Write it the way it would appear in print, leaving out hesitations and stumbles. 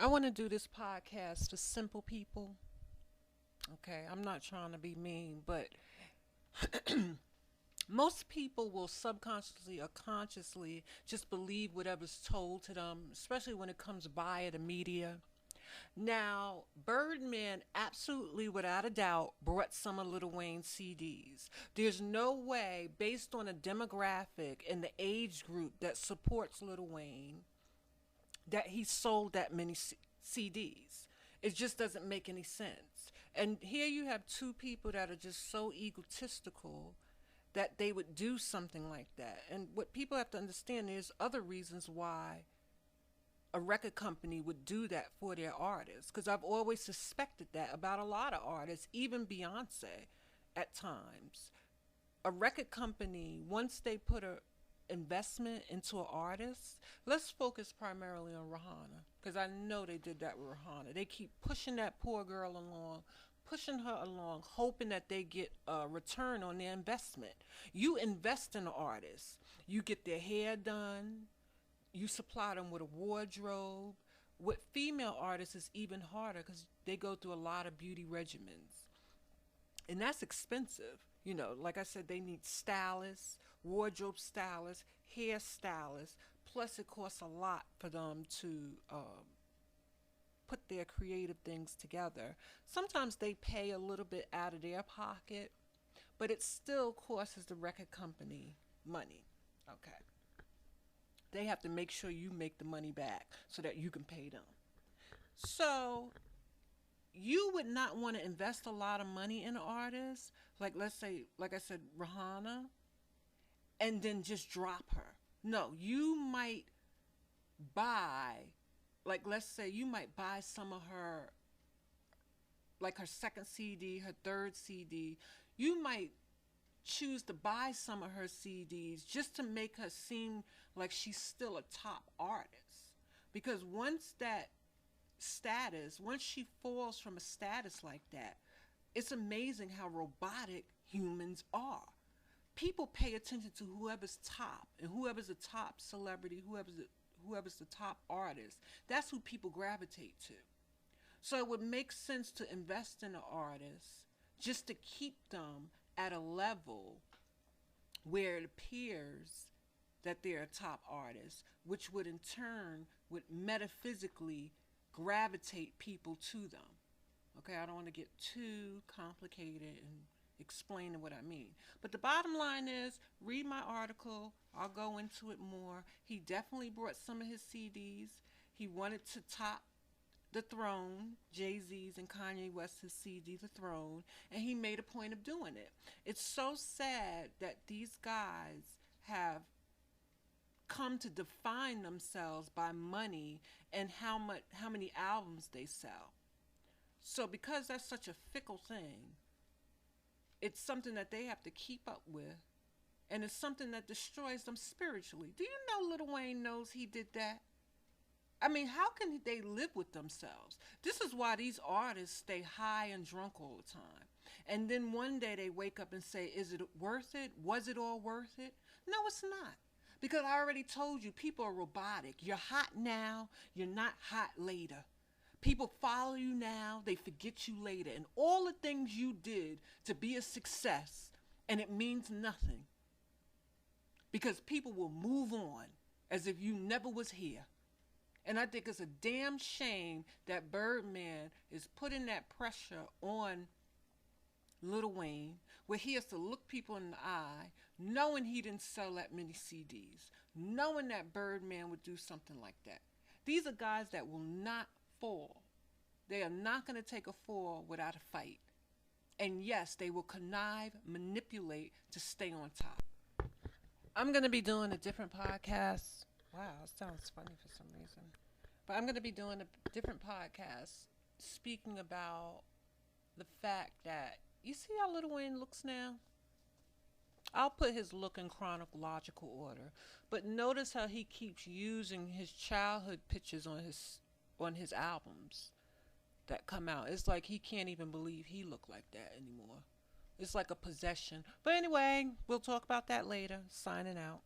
I want to do this podcast for simple people. Okay, I'm not trying to be mean, but most people will subconsciously or consciously just believe whatever's told to them, especially when it comes via the media. Now, Birdman absolutely, without a doubt, brought some of Lil Wayne's CDs. There's no way, based on a demographic and the age group that supports Lil Wayne, that he sold that many CDs. It just doesn't make any sense. And here you have two people that are just so egotistical that they would do something like that. And what people have to understand is other reasons why a record company would do that for their artists. Because I've always suspected that about a lot of artists, even Beyonce at times. A record company, once they put a investment into an artist, let's focus primarily on Rihanna because I know they did that with Rihanna. They keep pushing that poor girl along, pushing her along, hoping that they get a return on their investment. You invest in an artist, you get their hair done, you supply them with a wardrobe. With female artists, it's even harder because they go through a lot of beauty regimens and that's expensive. You know, like I said, they need stylists, wardrobe stylists, hair stylists. Plus, it costs a lot for them to put their creative things together. Sometimes they pay a little bit out of their pocket, but it still costs the record company money. Okay. They have to make sure you make the money back so that you can pay them. So you would not want to invest a lot of money in an artist, like let's say, like I said, Rihanna, and then just drop her. No, you might buy, like let's say, you might buy some of her, like her second CD, her third CD. You might choose to buy some of her CDs just to make her seem like she's still a top artist. Because once that status, once she falls from a status like that, it's amazing how robotic humans are. People pay attention to whoever's top, and whoever's the top celebrity, whoever's the top artist. That's who people gravitate to. So it would make sense to invest in an artist just to keep them at a level where it appears that they're a top artist, which would in turn would metaphysically gravitate people to them. Okay, I don't want to get too complicated in explaining what I mean. But the bottom line is, read my article. I'll go into it more. He definitely brought some of his CDs. He wanted to top the throne, Jay-Z's and Kanye West's CD, The Throne, and he made a point of doing it. It's so sad that these guys have come to define themselves by money and how many albums they sell. So because that's such a fickle thing, it's something that they have to keep up with, and it's something that destroys them spiritually. Do you know Lil Wayne knows he did that? I mean, how can they live with themselves? This is why these artists stay high and drunk all the time. And then one day they wake up and say, is it worth it? Was it all worth it? No, it's not. Because I already told you, people are robotic. You're hot now, you're not hot later. People follow you now, they forget you later. And all the things you did to be a success, and it means nothing. Because people will move on as if you never was here. And I think it's a damn shame that Birdman is putting that pressure on Lil Wayne, where he has to look people in the eye, knowing he didn't sell that many CDs, knowing that Birdman would do something like that. These are guys that will not fall. They are not going to take a fall without a fight. And yes, they will connive, manipulate to stay on top. I'm going to be doing a different podcast. Wow, it sounds funny for some reason. But I'm going to be doing a different podcast speaking about the fact that you see how Lil Wayne looks now? I'll put his look in chronological order, but notice how he keeps using his childhood pictures on his albums that come out. It's like he can't even believe he looked like that anymore. It's like a possession. But anyway, we'll talk about that later. Signing out.